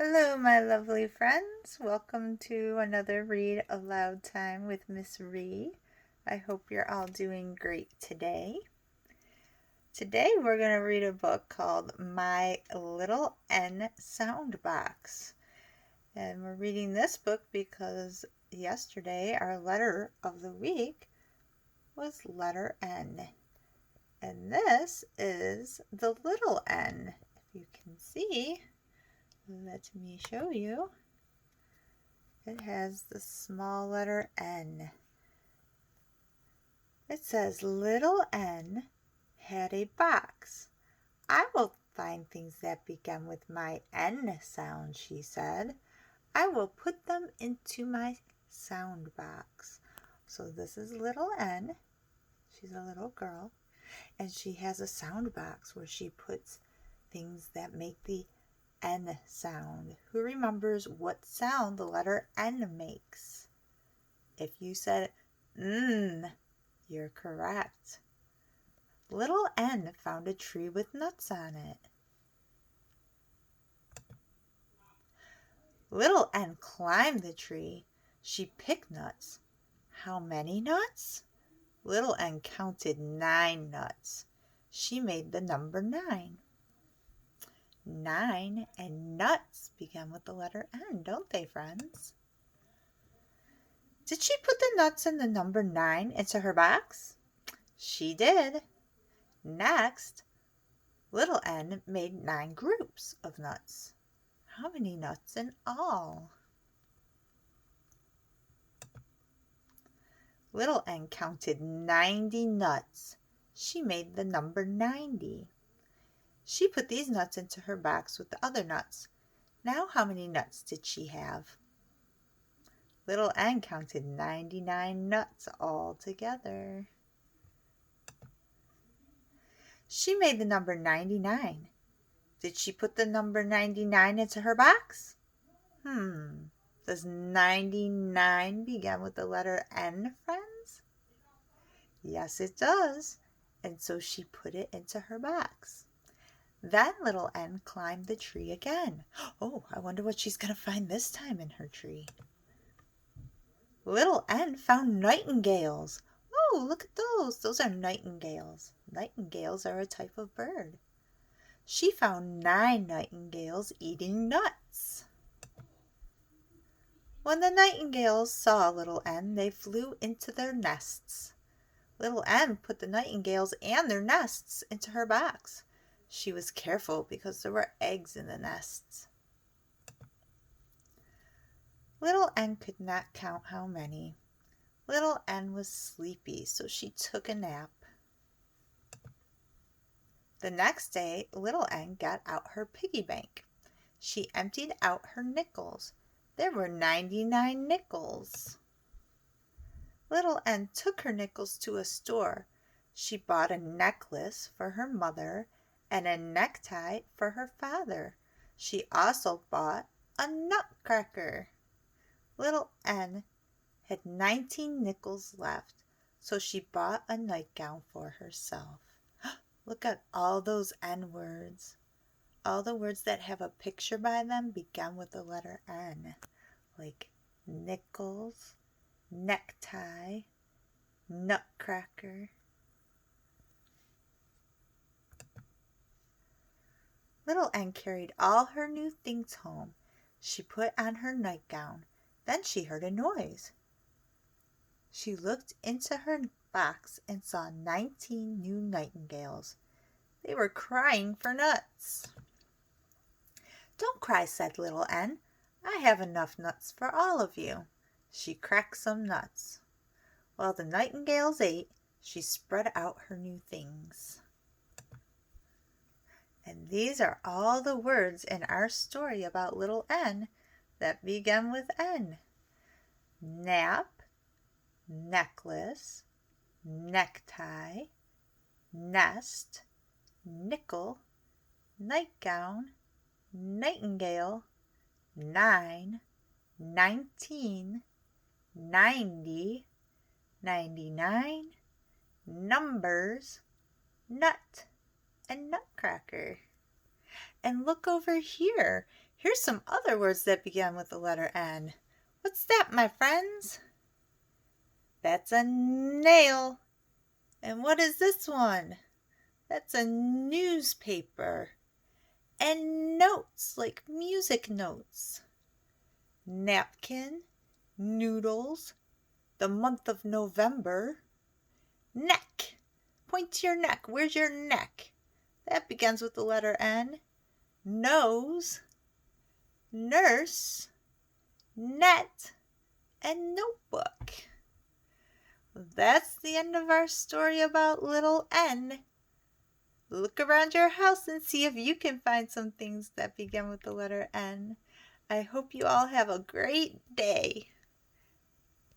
Hello, my lovely friends. Welcome to another Read Aloud Time with Miss Ree. I hope you're all doing great today. Today we're going to read a book called My Little N Soundbox. And we're reading this book because yesterday our letter of the week was letter N. And this is the little n. If you can see, let me show you. It has the small letter N. It says, little N had a box. I will find things that begin with my N sound, she said. I will put them into my sound box. So this is little N. She's a little girl. And she has a sound box where she puts things that make the N sound. Who remembers what sound the letter N makes? If you said N, you're correct. Little N found a tree with nuts on it. Little N climbed the tree. She picked nuts. How many nuts? Little N counted 9 nuts. She made the number 9. 9 and nuts begin with the letter N, don't they, friends? Did she put the nuts and the number 9 into her box? She did. Next, little N made 9 groups of nuts. How many nuts in all? Little N counted 90 nuts. She made the number 90. She put these nuts into her box with the other nuts. Now how many nuts did she have? Little N counted 99 nuts all together. She made the number 99. Did she put the number 99 into her box? Does 99 begin with the letter N, friends? Yes, it does. And so she put it into her box. Then little N climbed the tree again. Oh, I wonder what she's going to find this time in her tree. Little N found nightingales. Oh, look at those. Those are nightingales. Nightingales are a type of bird. She found 9 nightingales eating nuts. When the nightingales saw little N, they flew into their nests. Little N put the nightingales and their nests into her box. She was careful because there were eggs in the nests. Little N could not count how many. Little N was sleepy, so she took a nap. The next day, little N got out her piggy bank. She emptied out her nickels. There were 99 nickels. Little N took her nickels to a store. She bought a necklace for her mother and a necktie for her father. She also bought a nutcracker. Little N had 19 nickels left, so she bought a nightgown for herself. Look at all those N words. All the words that have a picture by them begin with the letter N, like nickels, necktie, nutcracker. Little N carried all her new things home. She put on her nightgown. Then she heard a noise. She looked into her box and saw 19 new nightingales. They were crying for nuts. Don't cry, said little N. I have enough nuts for all of you. She cracked some nuts. While the nightingales ate, she spread out her new things. And these are all the words in our story about little N that begin with N. Nap, necklace, necktie, nest, nickel, nightgown, nightingale, 9, 19, 90, 99, numbers, nut, and nutcracker. And look over here. Here's some other words that begin with the letter N. What's that, my friends? That's a nail. And what is this one? That's a newspaper. And notes, like music notes. Napkin, noodles, the month of November. Neck. Point to your neck. Where's your neck? That begins with the letter N. Nose, nurse, net, and notebook. That's the end of our story about little N. Look around your house and see if you can find some things that begin with the letter N. I hope you all have a great day.